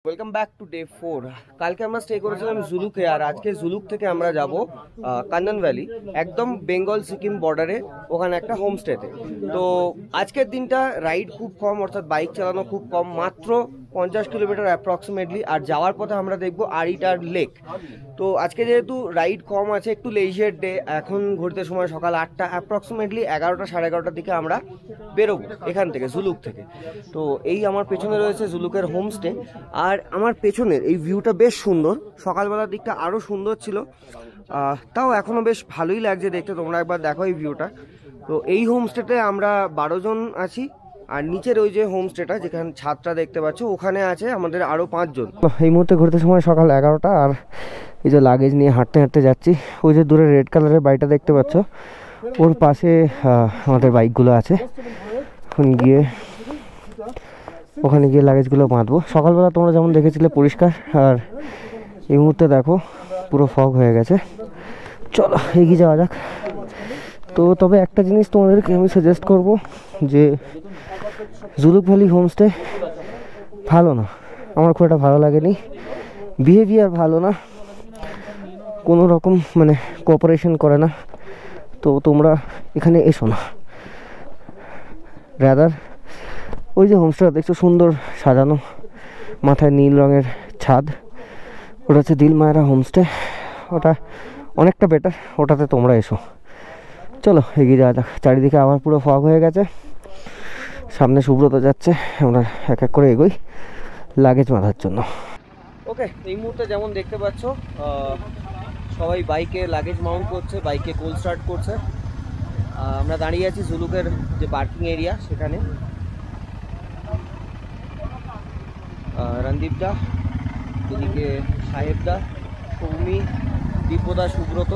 Welcome back to day 4। কালকে আমরা stay করেছিলাম জুলুকে, আর আজকে জুলুক থেকে আমরা যাব কান্নন ভ্যালি, একদম বেঙ্গল সিকিম বর্ডারে, ওখানে একটা হোমস্টেতে। তো আজকের দিনটা রাইড খুব কম, অর্থাৎ বাইক চালানো খুব কম, মাত্র 50 কিলোমিটার অ্যাপ্রক্সিমেটলি। আর যাওয়ার পথে আমরা দেখবো আরিটার লেক। তো আজকে যেহেতু রাইড কম আছে, একটু লেজার ডে, এখন ঘুরতে সময় সকাল 8টা, অ্যাপ্রক্সিমেটলি 11টা সাড়ে 11টার দিকে আমরা বেরোবো এখান থেকে, জুলুক থেকে। তো এই আমার পেছনে রয়েছে জুলুকের হোমস্টে, আর আমার পেছনের এই ভিউটা বেশ সুন্দর। সকালবেলার দিকটা আরও সুন্দর ছিল, তাও এখনও বেশ ভালোই লাগছে দেখতে। তোমরা একবার দেখো এই ভিউটা। তো এই হোমস্টেতে আমরা 12 জন আছি, আর নিচের ওই যে হোমস্টেটা যেখানে ছাদটা দেখতে পাচ্ছ, ওখানে আছে আমাদের আরও 5 জন। এই মুহূর্তে ঘুরতে সময় সকাল 11টা, আর এই যে লাগেজ নিয়ে হাঁটতে হাঁটতে যাচ্ছি। ওই যে দূরে রেড কালারের বাড়িটা দেখতে পাচ্ছ, ওর পাশে আমাদের বাইকগুলো আছে। ওখানে গিয়ে লাগেজগুলো বাঁধবো। সকালবেলা তোমরা যেমন দেখেছিলে পরিষ্কার, আর এই মুহূর্তে দেখো পুরো ফগ হয়ে গেছে। চলো এগিয়ে যাওয়া যাক। তো তবে একটা জিনিস তোমাদেরকে আমি সাজেস্ট করব, যে জুলুক ভ্যালি হোমস্টে ভালো না, আমার খুব একটা ভালো লাগেনি। বিহেভিয়ার ভালো না, কোনো রকম মানে কোঅপারেশন করে না। তো তোমরা এখানে এসো না। রাদার ওই যে হোমস্টেটা দেখছো সুন্দর সাজানো, মাথায় নীল রঙের ছাদ, ওটা হচ্ছে দিলমায়রা হোমস্টে। ওটা অনেকটা বেটার, ওটাতে তোমরা এসো। চলো এগিয়ে যাওয়া যাক। চারিদিকে আবার পুরো ফগ হয়ে গেছে, সামনে সুব্রত যাচ্ছে, আমরা এক এক করে এগোই লাগেজ বাঁধার জন্য। ওকে, এই মুহূর্তে যেমন দেখতে পাচ্ছ সবাই বাইকে লাগেজ মাউন্ট করছে, বাইকে কোল্ড স্টার্ট করছে। আমরা দাঁড়িয়ে আছি জুলুকের যে পার্কিং এরিয়া সেখানে। রণদীপদা, এদিকে সাহেবদা, সৌমি, দীপদা, সুব্রত,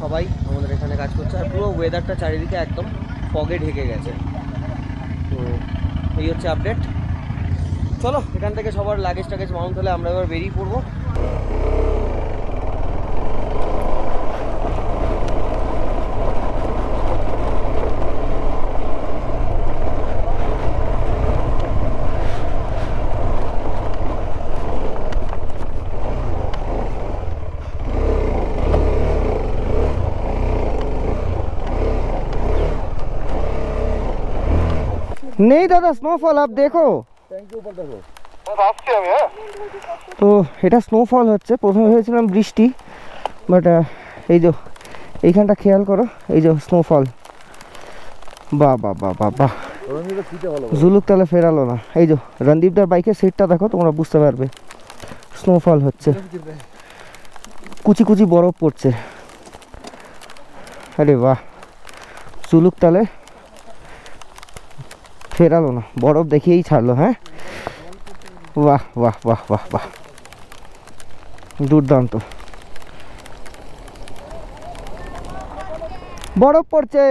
সবাই আমাদের এখানে কাজ করছে। আর পুরো ওয়েদারটা চারিদিকে একদম ফগে ঢেকে গেছে। তো এই হচ্ছে আপডেট। চলো এখান থেকে সবার লাগেজ টাগেজ মাউন্ট হলে আমরা এবার বেরিয়ে পড়বো। नहीं दादा स्नोफॉल आप देखो। Thank you. ऊपर देखो তো এটা স্নোফল হচ্ছে। প্রথমে ভেবেছিলাম বৃষ্টি, বাট এই যে এইখানটা খেয়াল করো, এই যে স্নোফল। বাহ বাহ বাহ বাহ বাহ, জুলুক তাহলে ফেরালো না। এই যে রণদীপদার বাইকের সিটটা দেখো, তোমরা বুঝতে পারবে স্নোফল হচ্ছে, কুচি কুচি বরফ পড়ছে। আরে বাহ, জুলুক তাহলে ফেরালো না, বরফ দেখিয়েই ছাড়লো। হ্যাঁ, বাহ বাহ বাহ বাহ বাহ, দুর্দান্ত। বরফ পড়ছে,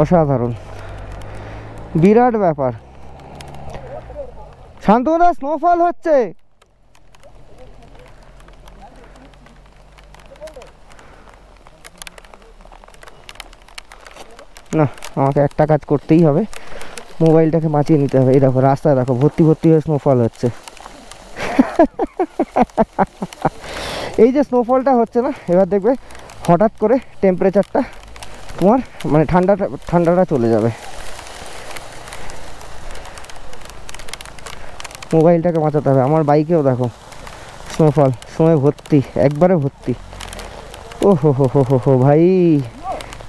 অসাধারণ, বিরাট ব্যাপার। শান্তদা স্নোফল হচ্ছে। না, আমাকে একটা কাজ করতেই হবে, মোবাইলটাকে বাঁচিয়ে নিতে হবে। এই দেখো রাস্তায় দেখো ভর্তি ভর্তি হয়ে স্নোফল হচ্ছে। এই যে স্নোফলটা হচ্ছে না, এবার দেখবে হঠাৎ করে টেম্পারেচারটা তোমার মানে ঠান্ডাটা চলে যাবে। মোবাইলটাকে বাঁচাতে হবে। আমার বাইকেও দেখো স্নোফল, সময় ভর্তি, একবারে ভর্তি। ও হো হো হো হো হো ভাই,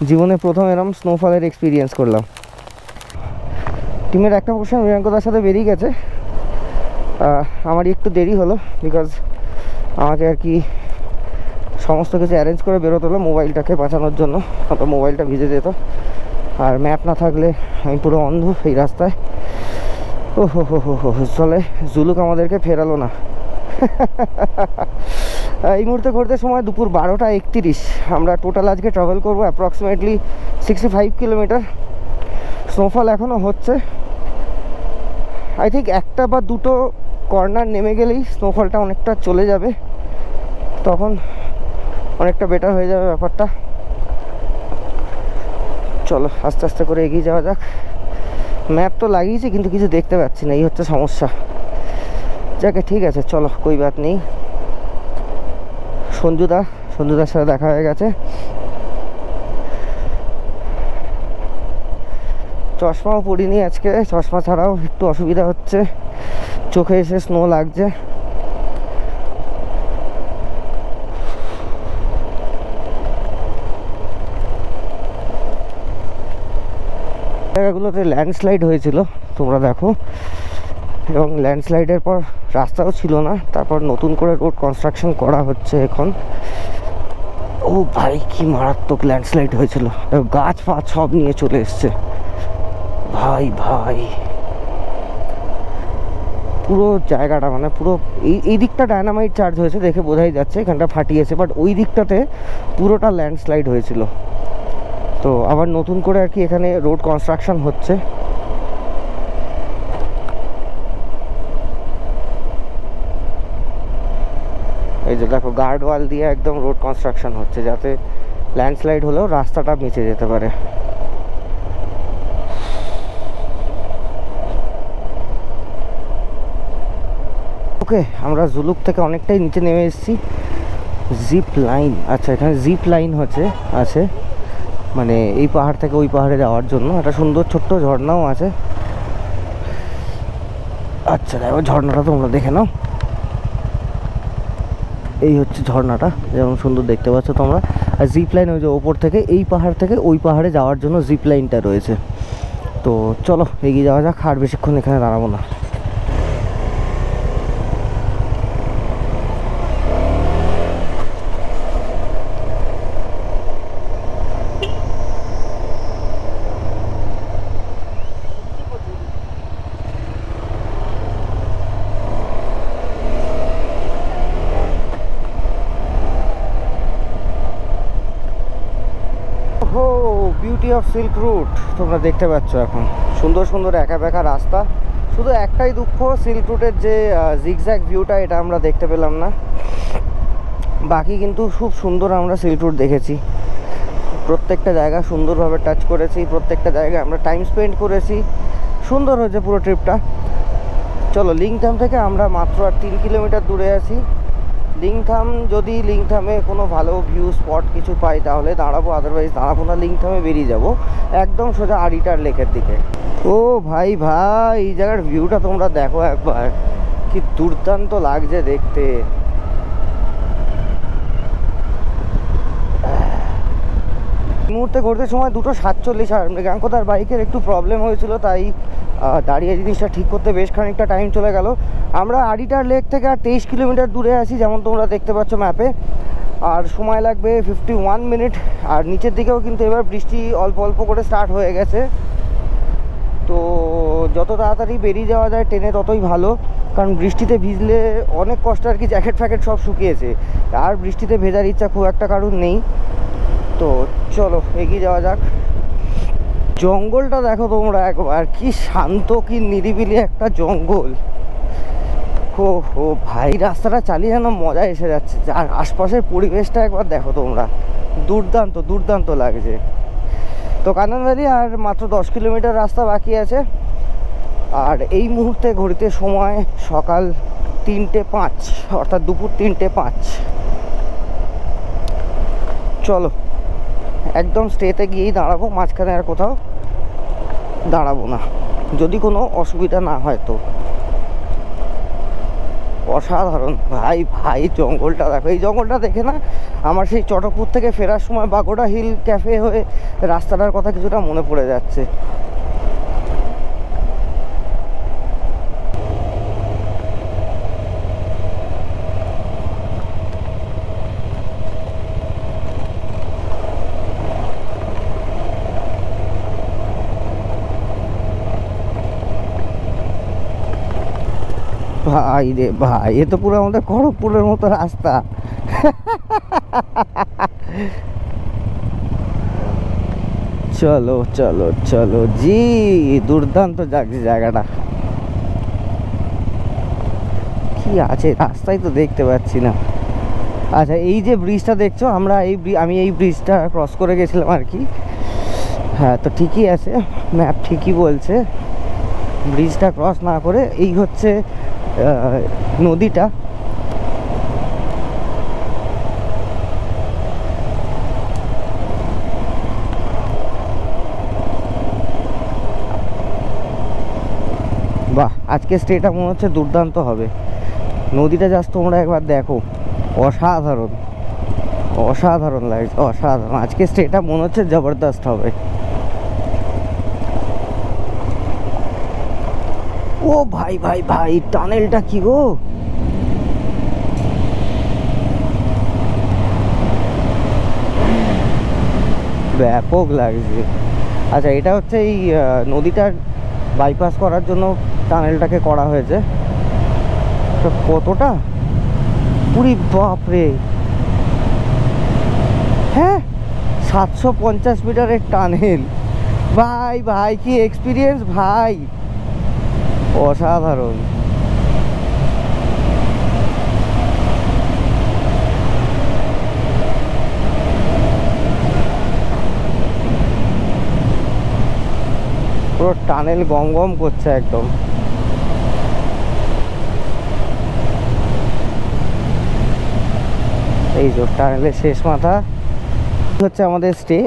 জীবনে প্রথম এরকম স্নোফলের এক্সপিরিয়েন্স করলাম। টিমের একটা পোর্শন মীরাঙ্কদার সাথে বেরিয়ে গেছে। আমারই একটু দেরি হলো, বিকজ আমাকে আর কি সমস্ত কিছু অ্যারেঞ্জ করে বেরোতে হলো মোবাইলটাকে বাঁচানোর জন্য, তো মোবাইলটা ভিজে যেত। আর ম্যাপ না থাকলে আমি পুরো অন্ধ এই রাস্তায়। ও হো হো হো হো, চলে জুলুক আমাদেরকে ফেরালো না। এই মুহূর্তে ঘুরতে সময় দুপুর 12:31। আমরা টোটাল আজকে ট্রাভেল করবো অ্যাপ্রক্সিমেটলি 65 কিলোমিটার। স্নোফল এখনও হচ্ছে। আই থিঙ্ক একটা বা দুটো কর্নার নেমে গেলেই স্নোফলটা অনেকটা চলে যাবে, তখন অনেকটা বেটার হয়ে যাবে ব্যাপারটা। চলো আস্তে আস্তে করে এগিয়ে যাওয়া যাক। ম্যাপ তো লাগিয়েছি কিন্তু কিছু দেখতে পাচ্ছি না, এই হচ্ছে সমস্যা। যাকে ঠিক আছে, চলো কই বাত নেই। সঞ্জুদার সাথে দেখা হয়ে গেছে। চশমাও পরিনি আজকে, চশমা ছাড়াও একটু অসুবিধা হচ্ছে, চোখে এসে স্নো লাগছে। জায়গাগুলোতে ল্যান্ডস্লাইড হয়েছিল তোমরা দেখো, এবং ল্যান্ডস্লাইডের পর রাস্তাও ছিল না, তারপর নতুন করে রোড কনস্ট্রাকশন করা হচ্ছে এখন। ও ভাই কি মারাত্মক ল্যান্ডস্লাইড হয়েছিল, গাছ ফাছ সব নিয়ে চলে এসছে ভাই ভাই। পুরো জায়গাটা মানে পুরো এই দিকটা ডায়নামাইট চার্জ হয়েছে দেখে বোঝাই যাচ্ছে, এখানটা ফাটিয়েছে, বাট ওই দিকটাতে পুরোটা ল্যান্ডস্লাইড হয়েছিল। তো আবার নতুন করে আর কি এখানে রোড কনস্ট্রাকশন হচ্ছে। এই যে দেখো গার্ড ওয়াল দিয়ে একদম রোড কনস্ট্রাকশন হচ্ছে, যাতে ল্যান্ডস্লাইড হলেও রাস্তাটা বেঁচে যেতে পারে। ওকে, আমরা জুলুক থেকে অনেকটাই নিচে নেমে এসেছি। জিপ লাইন, আচ্ছা এখানে জিপ লাইন আছে মানে এই পাহাড় থেকে ওই পাহাড়ে যাওয়ার জন্য। একটা সুন্দর ছোট্ট ঝর্ণাও আছে। আচ্ছা দেখো ঝর্ণাটা তোমরা দেখে নাও, এই হচ্ছে ঝর্ণাটা, যেমন সুন্দর দেখতে পাচ্ছ তোমরা। আর জিপ লাইন ওই যে ওপর থেকে এই পাহাড় থেকে ওই পাহাড়ে যাওয়ার জন্য জিপ লাইনটা রয়েছে। তো চলো এগিয়ে যাওয়া যাক, আর বেশিক্ষণ এখানে দাঁড়াবো না। বিউটি অফ সিল্ক রুট তোমরা দেখতে পাচ্ছ, এখন সুন্দর সুন্দর একা বেঁকা রাস্তা। শুধু একটাই দুঃখ, সিল্ক রুটের যে জিগজ্যাগ ভিউটা এটা আমরা দেখতে পেলাম না। বাকি কিন্তু খুব সুন্দর আমরা সিল্ক রুট দেখেছি, প্রত্যেকটা জায়গা সুন্দরভাবে টাচ করেছি, প্রত্যেকটা জায়গায় আমরা টাইম স্পেন্ড করেছি, সুন্দর হয়েছে পুরো ট্রিপটা। চলো লিংথাম থেকে আমরা মাত্র আর 3 কিলোমিটার দূরে আছি। যদি লিংথামে কোনো ভালো ভিউ স্পট কিছু পাই তাহলে দাঁড়াবো, আদারওয়াইজ দাঁড়াবো না। লিংথামে বেরিয়ে যাব একদম সোজা আরিটার লেকের দিকে। ও ভাই ভাই, এই জায়গার ভিউটা তোমরা দেখো একবার, কি দুর্দান্ত লাগছে দেখতে। এই মুহূর্তে ঘুরতে সময় 2:47, আর মৃগাঙ্কদার বাইকের একটু প্রবলেম হয়েছিল, তাই দাঁড়িয়ে জিনিসটা ঠিক করতে বেশ খানিকটা টাইম চলে গেল। আমরা আরিটার লেক থেকে আর 23 কিলোমিটার দূরে আছি, যেমন তোমরা দেখতে পাচ্ছ ম্যাপে, আর সময় লাগবে 51 মিনিট। আর নিচের দিকেও কিন্তু এবার বৃষ্টি অল্প অল্প করে স্টার্ট হয়ে গেছে। তো যত তাড়াতাড়ি বেরিয়ে যাওয়া যায় ট্রেনে ততই ভালো, কারণ বৃষ্টিতে ভিজলে অনেক কষ্ট আর কি, জ্যাকেট ফ্যাকেট সব শুকিয়েছে, আর বৃষ্টিতে ভেজার ইচ্ছা খুব একটা কারণ নেই। তো চলো এগিয়ে যাওয়া যাক। জঙ্গলটা দেখো তোমরা একবার, কি শান্ত কি নিরিবিলি একটা জঙ্গল। হো ভাই, রাস্তাটা চালিয়ে যেন মজা এসে যাচ্ছে। আর আশপাশের পরিবেশটা একবার দেখো তোমরা, দুর্দান্ত দুর্দান্ত লাগছে। তো কানন ভ্যালি আর মাত্র 10 কিলোমিটার রাস্তা বাকি আছে। আর এই মুহূর্তে ঘড়িতে সময় সকাল 3:05, অর্থাৎ দুপুর 3:05। চলো একদম স্টেতে গিয়েই দাঁড়াবো, মাঝখানে আর কোথাও দাঁড়াবো না, যদি কোনো অসুবিধা না হয় তো। অসাধারণ ভাই ভাই, জঙ্গলটা দেখো। এই জঙ্গলটা দেখে না আমার সেই চটকপুর থেকে ফেরার সময় বাগোড়া হিল ক্যাফে হয়ে রাস্তাটার কথা কিছুটা মনে পড়ে যাচ্ছে। ভাই রে ভাই, এ তো পুরো আমাদের খড়গপুরের মতো রাস্তা। চলো চলো চলো জি, দুর্দান্ত লাগছে জায়গাটা। কি আছে রাস্তায় তো দেখতে পাচ্ছি না। আচ্ছা এই যে ব্রিজটা দেখছো, আমি এই ব্রিজটা ক্রস করে গেছিলাম আর কি। হ্যাঁ তো ঠিকই আছে, ম্যাপ ঠিকই বলছে। ব্রিজটা ক্রস না করে এই হচ্ছে নদীটা। বাহ, আজকে স্টেটা মনে হচ্ছে দুর্দান্ত হবে। নদীটা জাস্ট তোমরা একবার দেখো, অসাধারণ অসাধারণ লাগছে, অসাধারণ। আজকে স্টেটা মনে হচ্ছে জবরদস্ত হবে। ও ভাই ভাই ভাই, টানেলটা কি গো, ব্যাপক লাগছে। আচ্ছা, এটা হচ্ছে এই নদীটার বাইপাস করার জন্য টানেলটাকে করা হয়েছে। তো কতটা, পুরি বাপরে, হ্যাঁ 750 মিটারের টানেল। ভাই ভাই কি এক্সপিরিয়েন্স ভাই, অসাধারণ। পুরো টানেল গম গম করছে একদম। এই যে টানেলের শেষ মাথা হচ্ছে আমাদের স্টে।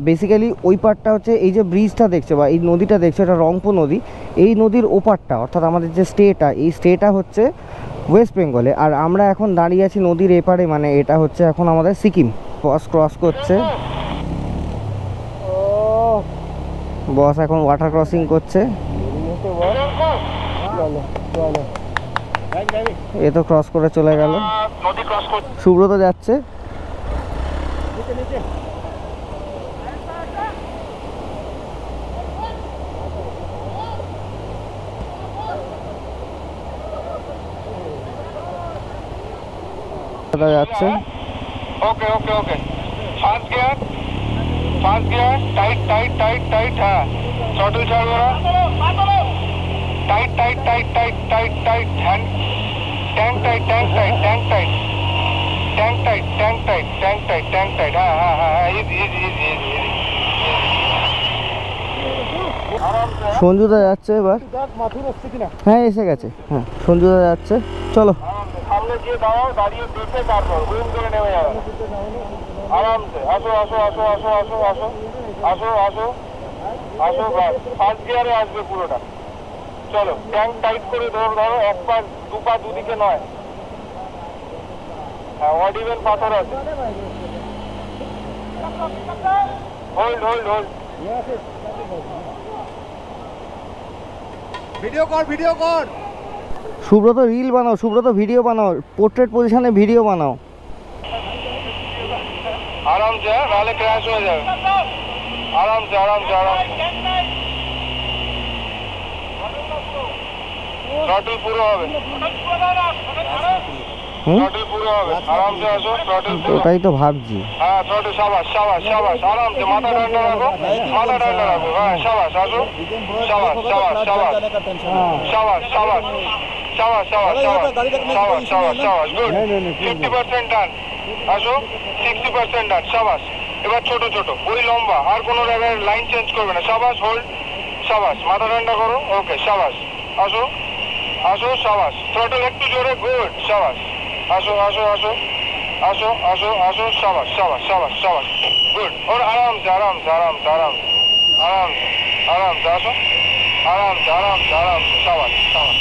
বেসিক্যালি ওই পারটা হচ্ছে এই যে ব্রিজটা দেখছো বা এই নদীটা দেখছো, এটা রংপুর নদী। এই নদীর ওপারটা অর্থাৎ আমাদের যে স্টেটা, এই স্টেটা হচ্ছে ওয়েস্ট বেঙ্গলে। আর আমরা এখন দাঁড়িয়ে আছি নদীর এপারে, মানে এটা হচ্ছে এখন আমাদের সিকিম। বস ক্রস করছে, বস এখন ওয়াটার ক্রসিং করছে। এ তো ক্রস করে চলে গেল। সুব্রত যাচ্ছে। যাচ্ছে okay okay okay fast gear tight tight tight tight हाँ थ्रॉटल चालू करा tight tight tight tight tight tight hand tank tight tank tight tank tight tank tight tank tight tank tight tank tight हाँ हाँ हाँ easy easy easy easy সঞ্জুদা যাচ্ছে এবার। হ্যাঁ এসে গেছে, হ্যাঁ সঞ্জুদা যাচ্ছে, চলো। সামনে গিয়ে দাঁড়াও, দাঁড়িয়ে দেখে তারপর হুইল করে নেমে যাবে আরামসে। আসো আসো আসো আসো আসো আসো আসো আসো আসো বাস ফার্স্ট গিয়ারে আসবে পুরোটা। চলো ট্যাঙ্ক টাইট করে ধরো, ধরো এক পা দু পা দুদিকে নয়। হ্যাঁ অডিভেন পাথর আছে, হোল্ড হোল্ড হোল্ড। ভিডিও কর ভিডিও কর। সুব্রত রিল বানাও, সুব্রত ভিডিও বানাও, পোর্ট্রেট পজিশনে ভিডিও বানাও। আরামসে, নাহলে ক্র্যাশ হয়ে যাবে। আরামসে আরামসে আরামসে। থ্রটল পুরো হবে, থ্রটল পুরো হবে। আরামসে আসো, থ্রটল পুরো। ওটাই তো ভাবছি। হ্যাঁ থ্রটল, সাবাস সাবাস সাবাস। আরামসে মাথা ঠান্ডা রাখো, মাথা ঠান্ডা রাখো। হ্যাঁ সাবাস, আসো সাবাস সাবাস সাবাস সাবাস সাবাস সাবাস সাবাস সাবাস সাবাস সাবাস। গুড, 50% ডান। আসো 60% ডান। সাবাস। এবার ছোট ছোট, ওই লম্বা, আর কোনো জায়গায় লাইন চেঞ্জ করবে না। সাবাস, হোল্ড, সাবাস, মাথা ঠান্ডা করো। ওকে সাবাস, আসো আসো সাবাস। থ্রটল একটু জোরে, গুড, সাবাস। আসো আসো আসো আসো আসো আসো সাবাস সাবাস সাবাস সাবাস। গুড, ওর আরামসে আরামসে আরামসে আরামসে আরামসে আরামসে আসো, আরামসে আরামসে আরামসে। সাবাস সাবাস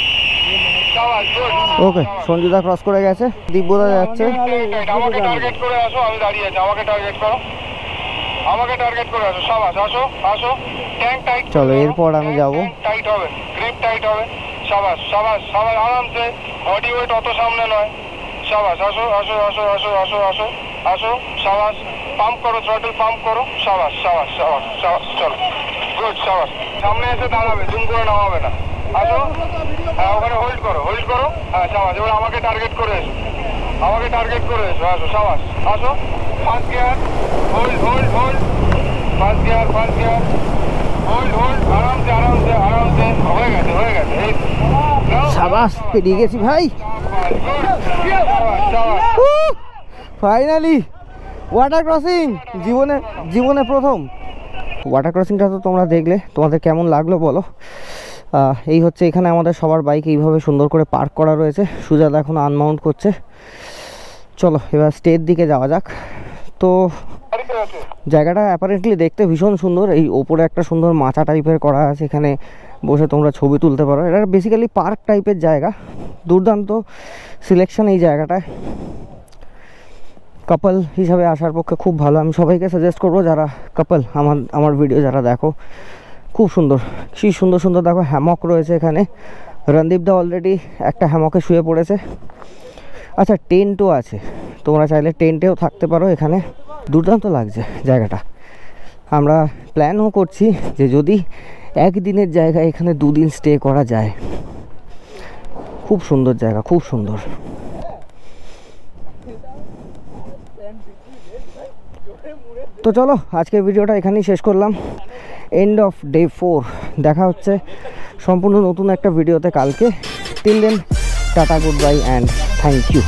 সাবাস। গুড। ওকে, সঞ্জুদা ক্রস করে গেছে, দিব্যদা যাচ্ছে। আমাকে টার্গেট করে আসো, আমি দাঁড়িয়ে আছি। আমাকে টার্গেট করো, আমাকে টার্গেট করে আসো। সাবাস, আসো আসো। Tank tight. চলো এরপর আমি যাব। টাইট হবে, গ্রিপ টাইট হবে। সাবাস সাবাস সাবাস। আরামসে, বডি ওয়েট অত সামনে নয়। সাবাস, আসো আসো আসো আসো আসো আসো আসো। সাবাস, পাম্প করো, থ্রটল পাম্প করো। সাবাস সাবাস সাবাস সাবাস। চলো, গুড, সাবাস। সামনে এসে দাঁড়াবে, জুম করে নামাবে না। আসো, হ্যাঁ ওখানে হোল্ড করো, হোল্ড করো। হ্যাঁ সাবাস। এবার আমাকে টার্গেট করে এসো, আমাকে টার্গেট করে এসো। আসো, সাবাস, আসো। First gear, hold hold hold. First gear, first gear, hold hold. আরামসে আরামসে আরামসে। হয়ে গেছে হয়ে গেছে। এই সাবাস, পেরিয়ে গেছি ভাই, ফাইনালি ওয়াটার ক্রসিং। জীবনে প্রথম ওয়াটার ক্রসিংটা তো তোমরা দেখলে, তোমাদের কেমন লাগলো বলো। এই হচ্ছে এখানে আমাদের সবার বাইক এইভাবে সুন্দর করে পার্ক করা রয়েছে। সুজাতা এখন আনমাউন্ট করছে। চলো এবার স্টের দিকে যাওয়া যাক। তো জায়গাটা অ্যাপারেন্টলি দেখতে ভীষণ সুন্দর। এই ওপরে একটা সুন্দর মাচা টাইপের করা আছে, এখানে বসে তোমরা ছবি তুলতে পারো। এটা বেসিক্যালি পার্ক টাইপের জায়গা, দুর্দান্ত সিলেকশন এই জায়গাটায়। কাপল হিসাবে আসার পক্ষে খুব ভালো। আমি সবাইকে সাজেস্ট করবো যারা কাপল, আমার ভিডিও যারা দেখো, খুব সুন্দর, কি সুন্দর সুন্দর দেখো হ্যামক রয়েছে এখানে। রণদীপদা অলরেডি একটা হ্যামকে শুয়ে পড়েছে। আচ্ছা, টেন্টও আছে, তোমরা চাইলে টেন্টেও থাকতে পারো এখানে। দুর্দান্ত লাগছে জায়গাটা। আমরা প্ল্যানও করছি যে যদি একদিনের জায়গায় এখানে 2 দিন স্টে করা যায়। খুব সুন্দর জায়গা, খুব সুন্দর। তো চলো আজকে ভিডিওটা এখানেই শেষ করলাম। End of day 4। দেখা হচ্ছে সম্পূর্ণ নতুন একটা ভিডিওতে কালকে। Till then, tata, good bye and thank you.